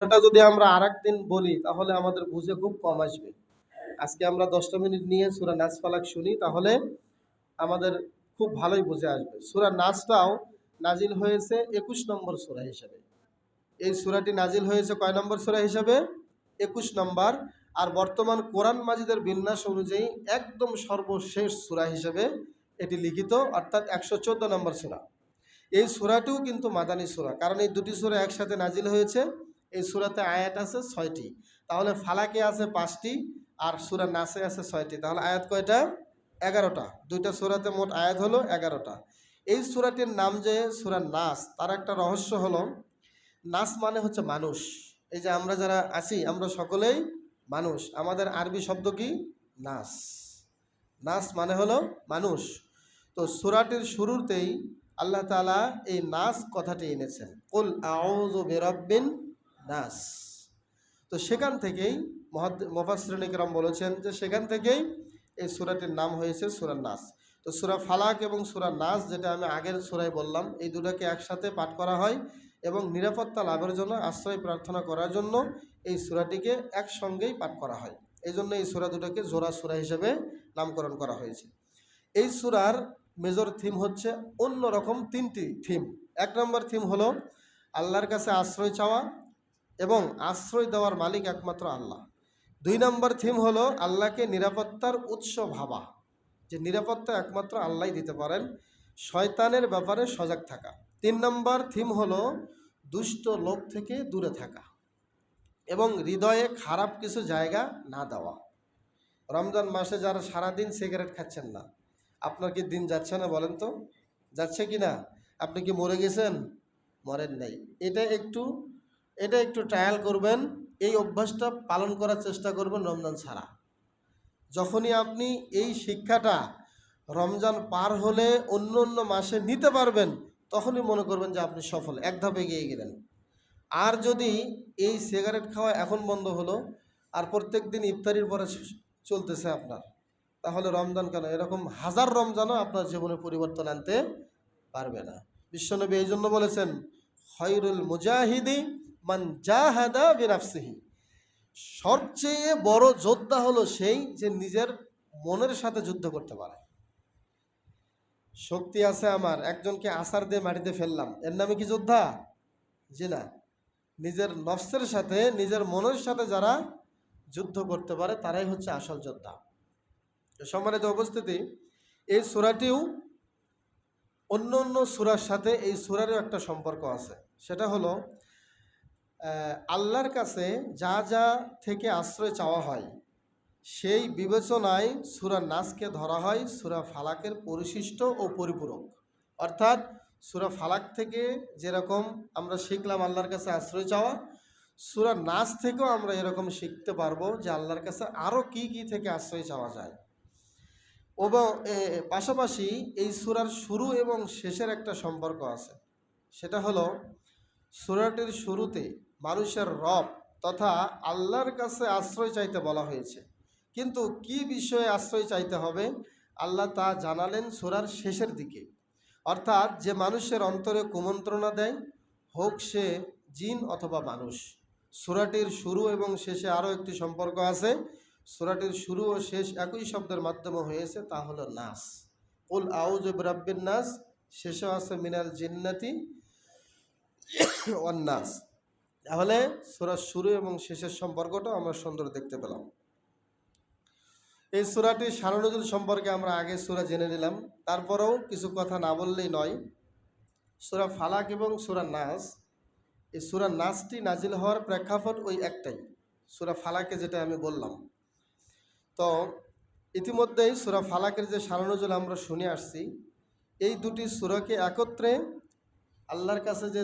এটা যদি আমরা আরেকদিন বলি তাহলে আমাদের বুঝে খুব কম আসবে। আজকে আমরা 10টা মিনিট নিয়ে সূরা নাস ফালাক শুনি, তাহলে আমাদের খুব ভালোই বুঝে আসবে। সূরা নাসটাও নাজিল হয়েছে 21 নম্বর সূরা হিসেবে। এই সূরাটি নাজিল হয়েছে কয় নম্বর সূরা হিসাবে? 21 নম্বর। আর বর্তমান কোরআন মাজিদের বিন্যাস অনুযায়ী একদম সর্বশেষ সূরা হিসেবে এটি লিখিত, অর্থাৎ 114 নম্বর সূরা। এই সূরাটিও কিন্তু মাদানী সূরা, কারণ এই দুটি সূরা একসাথে নাজিল হয়েছে। এই সূরাতে আয়াত আছে 6টি, তাহলে ফালাকে আছে 5টি আর সূরা নাসে আছে 6টি, তাহলে আয়াত কয়টা? 11টা। দুইটা সূরাতে মোট আয়াত হলো 11টা। এই সূরাটির নাম যে সূরা নাস, তার একটা রহস্য হলো, নাস মানে হচ্ছে মানুষ। এই যে আমরা যারা আছি আমরা সকলেই মানুষ। আমাদের আরবি শব্দ কি? নাস। নাস মানে হলো মানুষ। তো সূরাটির শুরুতেই আল্লাহ তাআলা এই নাস কথাটি এনেছেন, কুল আউযু বিরাব্বিন নাস। তো সেখান থেকেই মুফাসসিরিন ইকরাম বলেছেন যে সেখান থেকেই এই সূরাটির নাম হয়েছে সূরা নাস। তো সূরা ফালাক এবং সূরা নাস, যেটা আমি আগের সূরায় বললাম, এই দুটোকে একসাথে পাঠ করা হয় এবং নিরাপত্তা লাভের জন্য, আশ্রয় প্রার্থনা করার জন্য এই সূরাটিকে একসঙ্গেই পাঠ করা হয়। এই জন্য এই সূরা দুটোকে জোড়া সূরা হিসেবে নামকরণ করা হয়েছে। এই সূরার মেজর থিম হচ্ছে অন্যরকম 3টি থিম। 1 নম্বর থিম হলো আল্লাহর কাছে আশ্রয় চাওয়া এবং আশ্রয় দেওয়ার মালিক একমাত্র আল্লাহ। 2 নম্বর থিম হলো আল্লাহকে নিরাপত্তার উৎস ভাবা, যে নিরাপত্তা একমাত্র আল্লাহই দিতে পারেন, শয়তানের ব্যাপারে সজাগ থাকা। 3 নম্বর থিম হলো দুষ্ট লোক থেকে দূরে থাকা এবং হৃদয়ে খারাপ কিছু জায়গা না দেওয়া। রমজান মাসে যারা সারাদিন সিগারেট খাচ্ছেন না, আপনার কি দিন যাচ্ছে না বলেন তো? যাচ্ছে কি না? আপনি কি মরে গেছেন? মরেন নাই। এটা একটু ট্রায়াল করবেন, এই অভ্যাসটা পালন করার চেষ্টা করবেন রমজান ছাড়া। যখনই আপনি এই শিক্ষাটা রমজান পার হলে অন্য অন্য মাসে নিতে পারবেন, তখনই মনে করবেন যে আপনি সফল, এক ধাপে এগিয়ে গেলেন। আর যদি এই সিগারেট খাওয়া এখন বন্ধ হলো আর প্রত্যেক দিন ইফতারির পরে চলতেছে আপনার, তাহলে রমজান কেন, এরকম হাজার রমজানও আপনার জীবনে পরিবর্তন আনতে পারবে না। বিশ্বনবী এই জন্য বলেছেন, খয়রুল মুজাহিদি মান জাহাদা বিনাফসিহি। সবচেয়ে বড় যোদ্ধা হলো সেই যে নিজের মনের সাথে যুদ্ধ করতে পারে। শক্তি আছে আমার, একজনকে আছাড় দিয়ে মাটিতে ফেললাম, এর নামে কি যোদ্ধা? জি না। নিজের নফসের সাথে, নিজের মনের সাথে যারা যুদ্ধ করতে পারে তারাই হচ্ছে আসল যোদ্ধা। সম্মানিত উপস্থিতি, এই সূরাটিও অন্য অন্য সূরার সাথে এই সূরারও একটা সম্পর্ক আছে। সেটা হলো আল্লাহর কাছে যা যা থেকে আশ্রয় চাওয়া হয় সেই বিবেচনায় সূরা নাসকে ধরা হয় সূরা ফালাকের পরিশিষ্ট ও পরিপূরক। অর্থাৎ সূরা ফালাক থেকে যেরকম আমরা শিখলাম আল্লাহর কাছে আশ্রয় চাওয়া, সূরা নাস থেকেও আমরা এরকম শিখতে পারবো যে আল্লাহর কাছে আরও কি কি থেকে আশ্রয় চাওয়া যায়। এবং পাশাপাশি এই সূরার শুরু এবং শেষের একটা সম্পর্ক আছে। সেটা হলো সূরাটির শুরুতে মানুষের রব তথা আল্লাহর কাছে আশ্রয় চাইতে বলা হয়েছে, কিন্তু কি বিষয়ে আশ্রয় চাইতে হবে আল্লাহ তা জানালেন সূরার শেষের দিকে। অর্থাৎ যে মানুষের অন্তরে কুমন্ত্রণা দেয়, হোক সে জিন অথবা মানুষ। সূরাটির শুরু এবং শেষে আরও একটি সম্পর্ক আছে। সূরাটির শুরু ও শেষ একই শব্দের মাধ্যমে হয়েছে, তা হলো নাস। কুল আউযু বিরাব্বিন নাস, শেষে আছে মিনাল জিন্নাতি ওয়ান নাস। তাহলে সূরার শুরু এবং শেষের সম্পর্কটা আমরা সুন্দর দেখতে পেলাম। এই সূরাটির শানুনুজুল সম্পর্কে আমরা আগে সূরা জেনে নিলাম, তারপরেও কিছু কথা না বললেই নয়। সূরা ফালাক এবং সূরা নাস, এই সূরা নাসটি নাজিল হওয়ার প্রেক্ষাপট ওই একটাই, সূরা ফালাকে যেটা আমি বললাম। তো ইতিমধ্যেই সূরা ফালাকের যে শানুনুজুল আমরা শুনে আসছি, এই দুটি সূরাকে একত্রে আল্লাহর কাছে যে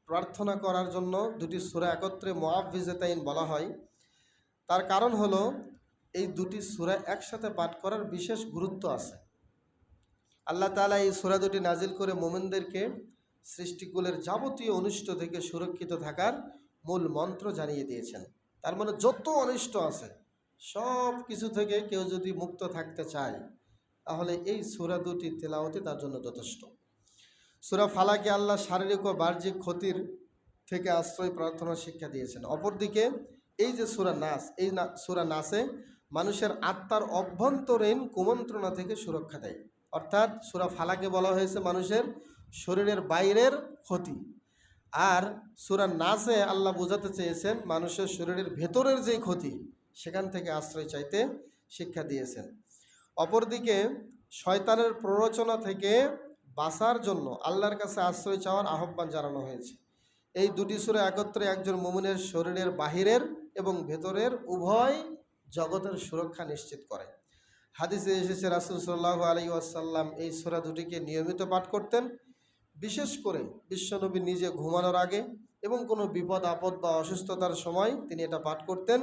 প্রার্থনা করার জন্য দুটি সূরা একত্রে মুআউযিজাতাইন বলা হয়, তার কারণ হলো এই দুটি সূরা একসাথে পাঠ করার বিশেষ গুরুত্ব আছে। আল্লাহ তাআলা এই সূরা দুটি নাজিল করে মুমিনদেরকে সৃষ্টিকুলের যাবতীয় অনিষ্ট থেকে সুরক্ষিত থাকার মূল মন্ত্র জানিয়ে দিয়েছেন। তার মানে যত অনিষ্ট আছে সব কিছু থেকে কেউ যদি মুক্ত থাকতে চায়, তাহলে এই সূরা দুটি তেলাওয়াতে তার জন্য যথেষ্ট। সূরা ফালাকে আল্লাহ শারীরিক ও বাহ্যিক ক্ষতির থেকে আশ্রয় প্রার্থনার শিক্ষা দিয়েছেন। অপরদিকে এই যে সূরা নাস, এই সূরা নাসে মানুষের আত্মার অভ্যন্তরীণ কুমন্ত্রণা থেকে সুরক্ষা দেয়। অর্থাৎ সূরা ফালাকে বলা হয়েছে মানুষের শরীরের বাইরের ক্ষতি, আর সূরা নাসে আল্লাহ বোঝাতে চেয়েছেন মানুষের শরীরের ভেতরের যে ক্ষতি সেখান থেকে আশ্রয় চাইতে শিক্ষা দিয়েছেন। অপরদিকে শয়তানের প্ররোচনা থেকে বাঁচার জন্য আল্লাহর কাছে আশ্রয় চাওয়ার আহ্বান জানানো হয়েছে। এই দুটি সূরা একত্রে একজন মুমিনের শরীরের বাহিরের এবং ভেতরের উভয় জগতের সুরক্ষা নিশ্চিত করে। হাদিসে এসেছে রাসূল সাল্লাল্লাহু আলাইহি ওয়াসাল্লাম এই সূরা দুটিকে নিয়মিত পাঠ করতেন। বিশেষ করে বিশ্বনবী নিজে ঘুমানোর আগে এবং কোনো বিপদ আপদ বা অসুস্থতার সময় তিনি এটা পাঠ করতেন।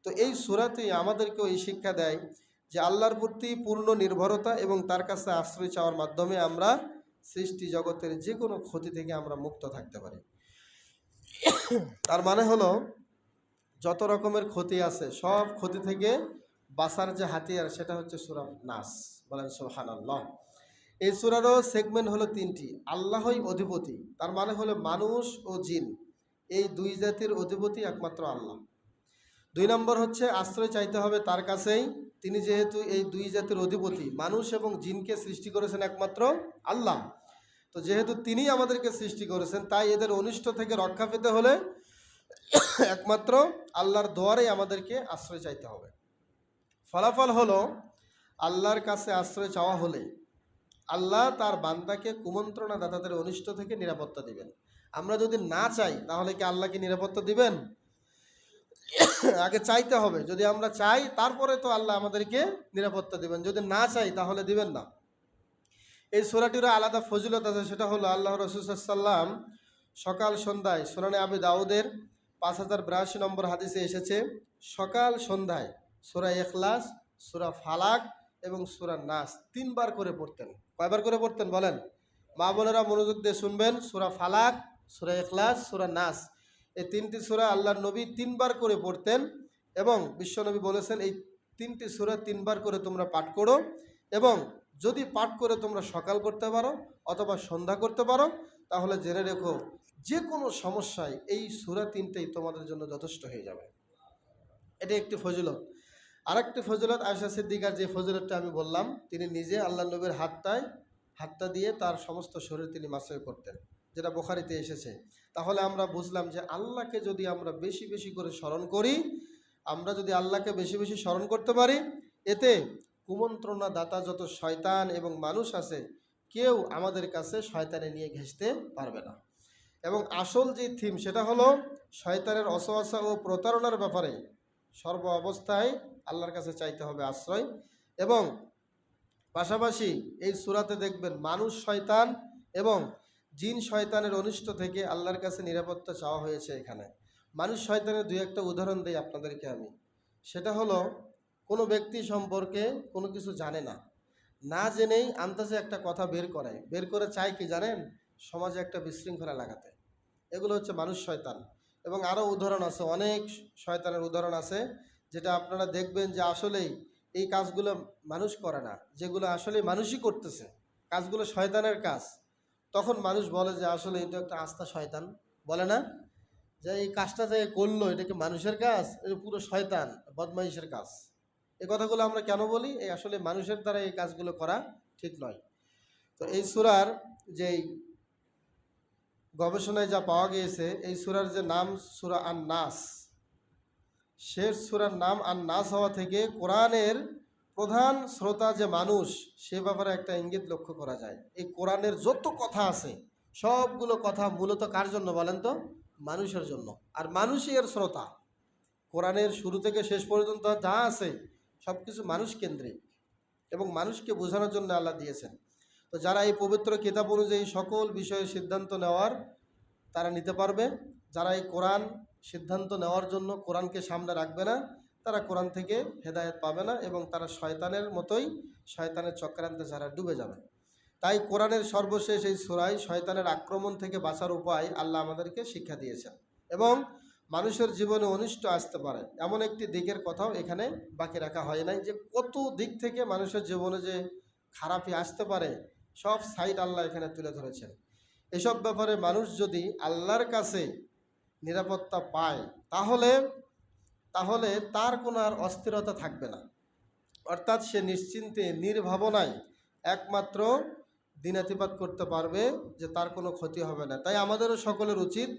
তো এই সূরাটি আমাদেরকেও এই শিক্ষা দেয় যে আল্লাহর প্রতি পূর্ণ নির্ভরতা এবং তার কাছে আশ্রয় চাওয়ার মাধ্যমে আমরা সৃষ্টি জগতের যে কোনো ক্ষতি থেকে আমরা মুক্ত থাকতে পারি। তার মানে হলো যত রকমের ক্ষতি আছে সব ক্ষতি থেকে বাঁচার যে হাতিয়ার সেটা হচ্ছে সূরা নাস। বলেন সুবহানাল্লাহ। এই সূরারও সেগমেন্ট হলো তিনটি। আল্লাহই অধিপতি, তার মানে হলো মানুষ ও জিন এই দুই জাতির অধিপতি একমাত্র আল্লাহ। 2 নম্বর হচ্ছে আশ্রয় চাইতে হবে তার কাছেই, তিনি যেহেতু এই দুই জাতির অধিপতি, মানুষ এবং জিনকে সৃষ্টি করেছেন একমাত্র আল্লাহ। তো যেহেতু তিনি আমাদেরকে সৃষ্টি করেছেন তাই এদের অনিষ্ট থেকে রক্ষা পেতে হলে একমাত্র আল্লাহর দোয়ারেই আমাদেরকে আশ্রয় চাইতে হবে। ফলাফল হলো আল্লাহর কাছে আশ্রয় চাওয়া হলে আল্লাহ তার বান্দাকে কুমন্ত্রণা দাতাদের অনিষ্ট থেকে নিরাপত্তা দিবেন। আমরা যদি না চাই তাহলে কি আল্লাহকে নিরাপত্তা দিবেন? আগে চাইতে হবে। যদি আমরা চাই তারপরে তো আল্লাহ আমাদেরকে নিরাপত্তা দিবেন, যদি না চাই তাহলে দিবেন না। এই সূরাটিরও আলাদা ফজিলত আছে, সেটা হলো আল্লাহ রাসূল সাল্লাল্লাহু আলাইহি ওয়াসাল্লাম সকাল সন্ধ্যায় সুনানে আবি দাউদের 5082 নম্বর হাদিসে এসেছে সকাল সন্ধ্যায় সূরা ইখলাস, সূরা ফালাক এবং সূরা নাস 3 বার করে পড়তেন। কয়বার করে পড়তেন বলেন? মা বোনেরা মনোযোগ দিয়ে শুনবেন। সূরা ফালাক, সূরা ইখলাস, সূরা নাস এই 3টি সূরা আল্লাহর নবী 3 বার করে পড়তেন এবং বিশ্বনবী বলেছেন এই 3টি সূরা 3 বার করে তোমরা পাঠ করো, এবং যদি পাঠ করে তোমরা সকাল করতে পারো অথবা সন্ধ্যা করতে পারো তাহলে জেনে রেখো যে কোনো সমস্যায় এই সূরা 3টেই তোমাদের জন্য যথেষ্ট হয়ে যাবে। এটি একটি ফজিলত। আরেকটি ফজিলত আয়েশা সিদ্দিকার যে ফজিলতটা আমি বললাম, তিনি নিজে আল্লাহ নবীর হাতটা দিয়ে তার সমস্ত শরীর তিনি মাসাজ করতেন, যেটা বুখারীতে এসেছে। তাহলে আমরা বুঝলাম যে আল্লাহকে যদি আমরা বেশি বেশি করে স্মরণ করি, আমরা যদি আল্লাহকে বেশি বেশি স্মরণ করতে পারি, এতে কুমন্ত্রণা দাতা যত শয়তান এবং মানুষ আছে কেউ আমাদের কাছে শয়তানে নিয়ে ঘেঁষতে পারবে না। এবং আসল যে থিম সেটা হলো শয়তানের অসওয়াসা ও প্রতারণার ব্যাপারে সর্ব অবস্থায় আল্লাহর কাছে চাইতে হবে আশ্রয়। এবং পাশাপাশি এই সূরাতে দেখবেন মানুষ শয়তান এবং জিন শয়তানের অনিষ্ট থেকে আল্লাহর কাছে নিরাপত্তা চাওয়া হয়েছে। এখানে মানুষ শয়তানের 2-1টা উদাহরণ দিই আপনাদেরকে আমি। সেটা হলো কোনো ব্যক্তি সম্পর্কে কোনো কিছু জানে না, না জেনেই আন্দাজে একটা কথা বের করে চায় কি জানেন? সমাজে একটা বিশৃঙ্খলা লাগাতে। এগুলো হচ্ছে মানুষ শয়তান। এবং আরও উদাহরণ আছে, অনেক শয়তানের উদাহরণ আছে যেটা আপনারা দেখবেন যে আসলেই এই কাজগুলো মানুষ করে না, যেগুলো আসলে মানুষই করতেছে, কাজগুলো শয়তানের কাজ। তখন মানুষ বলে যে আসলে এটা একটা আস্থা শয়তান, বলে না যে এই কাজটা যে করলো এটা কি মানুষের কাজ? এটা পুরো শয়তান বদমাইশের কাজ। এই কথাগুলো আমরা কেন বলি? এই আসলে মানুষের দ্বারা এই কাজগুলো করা ঠিক নয়। তো এই সূরার যেই গবেষণায় যা পাওয়া গিয়েছে, এই সূরার যে নাম সূরা আন-নাস, শেষ সূরার নাম আন-নাস হওয়া থেকে কোরআনের প্রধান শ্রোতা যে মানুষ সে ব্যাপারে একটা ইঙ্গিত লক্ষ্য করা যায়। এই কোরআনের যত কথা আছে সবগুলো কথা মূলত কার জন্য বলেন তো? মানুষের জন্য। আর মানুষই এর শ্রোতা। কোরআনের শুরু থেকে শেষ পর্যন্ত যা আছে সব কিছু মানুষ কেন্দ্রিক এবং মানুষকে বোঝানোর জন্য আল্লাহ দিয়েছেন। তো যারা এই পবিত্র কিতাব অনুযায়ী সকল বিষয়ে সিদ্ধান্ত নেওয়ার তারা নিতে পারবে, যারা এই কোরআন সিদ্ধান্ত নেওয়ার জন্য কোরআনকে সামনে রাখবে না তারা কোরআন থেকে হেদায়েত পাবে না এবং তারা শয়তানের মতোই শয়তানের চক্রান্তে যারা ডুবে যাবে। তাই কোরআনের সর্বশেষ এই সূরায় শয়তানের আক্রমণ থেকে বাঁচার উপায় আল্লাহ আমাদেরকে শিক্ষা দিয়েছেন এবং মানুষের জীবনে অনিষ্ট আসতে পারে এমন একটি দিকের কথাও এখানে বাকি রাখা হয় নাই, যে কত দিক থেকে মানুষের জীবনে যে খারাপই আসতে পারে সব সাইড আল্লাহ এখানে তুলে ধরেছেন। এসব ব্যাপারে মানুষ যদি আল্লাহর কাছে নিরাপত্তা পায়, তাহলে তাহলে তার কোনো আর অস্থিরতা থাকবে না। অর্থাৎ সে নিশ্চিন্তে নির্ভাবনায় একমাত্র দিনাতিপাত করতে পারবে যে তার কোনো ক্ষতি হবে না। তাই আমাদেরও সকলের উচিত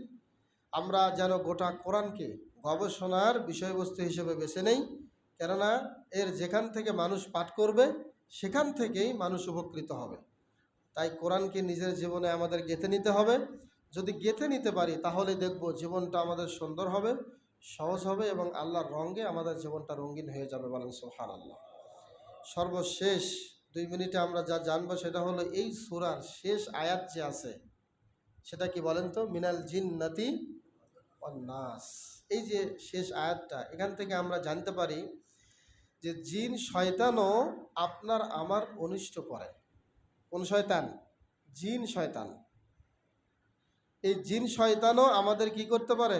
আমরা যেন গোটা কোরআনকে গবেষণার বিষয়বস্তু হিসেবে বেছে নেই, কেননা এর যেখান থেকে মানুষ পাঠ করবে সেখান থেকেই মানুষ উপকৃত হবে। তাই কোরআনকে নিজের জীবনে আমাদের গেঁথে নিতে হবে। যদি গেঁথে নিতে পারি তাহলে দেখব জীবনটা আমাদের সুন্দর হবে, সহজ হবে এবং আল্লাহর রঙে আমাদের জীবনটা রঙিন হয়ে যাবে। বলেন সুবহানাল্লাহ। সর্বশেষ 2 মিনিটে আমরা যা জানবো সেটা হলো এই সূরার শেষ আয়াত যে আছে সেটা কি বলেন তো? মিনাল জিন্নাতি ওয়ান নাস। এই যে শেষ আয়াতটা, এখান থেকে আমরা জানতে পারি যে জিন শয়তানও আপনার আমার অনিষ্ট করে। কোন শয়তান? জিন শয়তান। এই জিন শয়তানও আমাদের কি করতে পারে?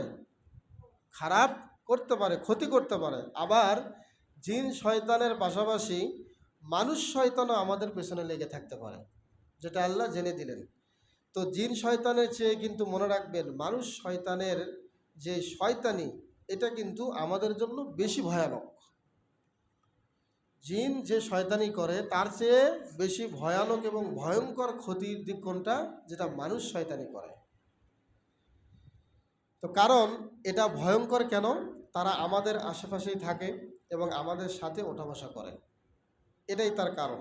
খারাপ করতে পারে, ক্ষতি করতে পারে। আবার জিন শয়তানের পাশাপাশি মানুষ শয়তানও আমাদের পেছনে লেগে থাকতে পারে, যেটা আল্লাহ জেনে দিলেন। তো জিন শয়তানের চেয়ে কিন্তু মনে রাখবেন মানুষ শয়তানের যে শয়তানি, এটা কিন্তু আমাদের জন্য বেশি ভয়ানক। জিন যে শয়তানি করে তার চেয়ে বেশি ভয়ানক এবং ভয়ঙ্কর ক্ষতির দিক কোনটা? যেটা মানুষ শয়তানি করে। তো কারণ এটা ভয়ঙ্কর কেন? তারা আমাদের আশেপাশেই থাকে এবং আমাদের সাথে ওঠা বসা করে, এটাই তার কারণ।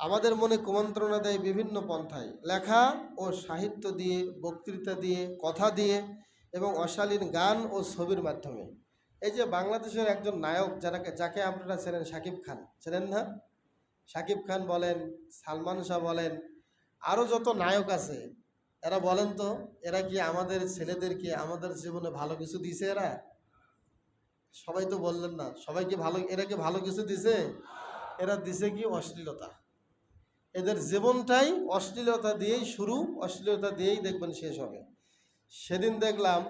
আমাদের মনে কুমন্ত্রণা দেয় বিভিন্ন পন্থায়, লেখা ও সাহিত্য দিয়ে, বক্তৃতা দিয়ে, কথা দিয়ে এবং অশালীন গান ও ছবির মাধ্যমে। এই যে বাংলাদেশের একজন নায়ক যাকে আপনারা চেনেন, শাকিব খান, চেনেন না? শাকিব খান বলেন, সালমান শাহ বলেন, আরও যত নায়ক আছে, এরা বলেন তো এরা কি আমাদের ছেলেদেরকে আমাদের জীবনে ভালো কিছু দিছে? এরা সবাই তো বললেন না, সবাই কি ভালো, এরা কি ভালো কিছু দিছে? এরা দিছে কি? অশ্লীলতা। এদের জীবনটাই অশ্লীলতা দিয়েই শুরু, অশ্লীলতা দিয়েই দেখবেন শেষ হবে। সেদিন দেখলাম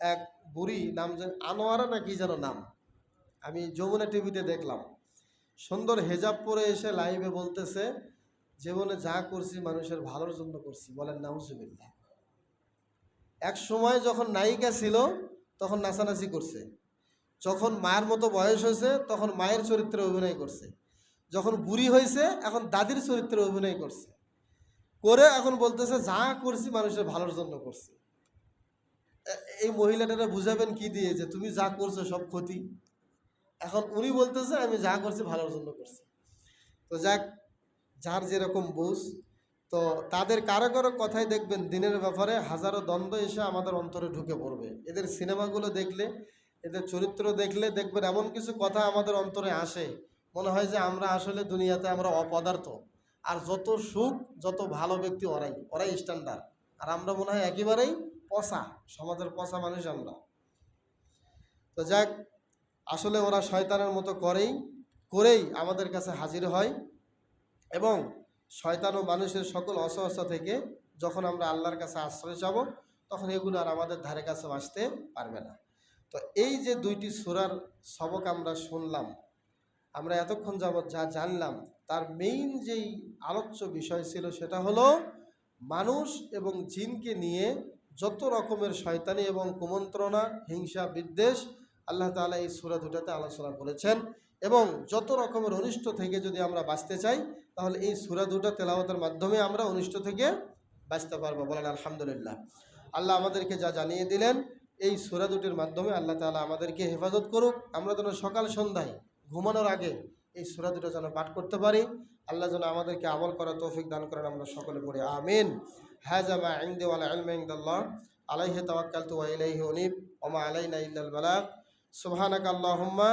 এক বুড়ি, নাম যেন আনোয়ারা না কি যেন নাম, আমি যমুনা টিভিতে দেখলাম, সুন্দর হেজাব পরে এসে লাইভে বলতেছে জীবনে যা করছি মানুষের ভালোর জন্য করছি। বলেন নাউজুবিল্লাহ। এক সময় যখন নায়িকা ছিল তখন নাচানাচি করছে, যখন মায়ের মতো বয়স হয়েছে তখন মায়ের চরিত্রে অভিনয় করছে, যখন বুড়ি হয়েছে এখন দাদির চরিত্রে অভিনয় করছে, করে এখন বলতেছে যা করছি মানুষের ভালোর জন্য করছি। এই মহিলাটারা বুঝাবেন কি দিয়ে যে তুমি যা করছো সব ক্ষতি? এখন উনি বলতেছে আমি যা করছি ভালোর জন্য করছি। তো যাক, যার যেরকম বুঝ। তো তাদের কারো কারো কথাই দেখবেন দিনের ব্যাপারে হাজারো দ্বন্দ্ব এসে আমাদের অন্তরে ঢুকে পড়বে। এদের সিনেমাগুলো দেখলে, এদের চরিত্র দেখলে দেখবেন এমন কিছু কথা আমাদের অন্তরে আসে, মনে হয় যে আমরা আসলে দুনিয়াতে আমরা অপদার্থ, আর যত সুখ যত ভালো ব্যক্তি ওরাই স্ট্যান্ডার্ড, আর আমরা মনে হয় একেবারেই পচা, সমাজের পচা মানুষ আমরা। তো যাক, আসলে ওরা শয়তানের মতো করেই আমাদের কাছে হাজির হয় এবং শয়তান ও মানুষের সকল অসহসা থেকে যখন আমরা আল্লাহর কাছে আশ্রয় চাবো তখন এগুলো আর আমাদের ধারে কাছে আসতে পারবে না। তো এই যে 2টি সূরার সবক আমরা শুনলাম, আমরা এতক্ষণ যাবৎ যা জানলাম, তার মেইন যেই আলোচ্য বিষয় ছিল সেটা হলো মানুষ এবং জিনকে নিয়ে যত রকমের শয়তানি এবং কুমন্ত্রণা, হিংসা, বিদ্বেষ আল্লাহ তাআলা এই সূরা দুটাতে আলোচনা করেছেন। এবং যত রকমের অনিষ্ট থেকে যদি আমরা বাঁচতে চাই তাহলে এই সূরা দুটা তেলাওয়াতের মাধ্যমে আমরা অনিষ্ট থেকে বাঁচতে পারবো। বলেন আলহামদুলিল্লাহ। আল্লাহ আমাদেরকে যা জানিয়ে দিলেন এই সূরা দুটির মাধ্যমে আল্লাহ তাআলা আমাদেরকে হেফাজত করুক। আমরা যেন সকাল সন্ধ্যায় ঘুমানোর আগে এই সূরা দুটো যেন পাঠ করতে পারি। আল্লাহ যেন আমাদেরকে আমল করার তৌফিক দান করেন, আমরা সকলে পড়ি আমিন। হাযা মা ইনদি ওয়াল ইলমু ইনদাল্লাহ আলাইহি তাওয়াক্কালতু ওয়া ইলাইহি উনীব ওয়া মা আলাইনা ইল্লাল বালাগ। সুবহানাকা আল্লাহুম্মা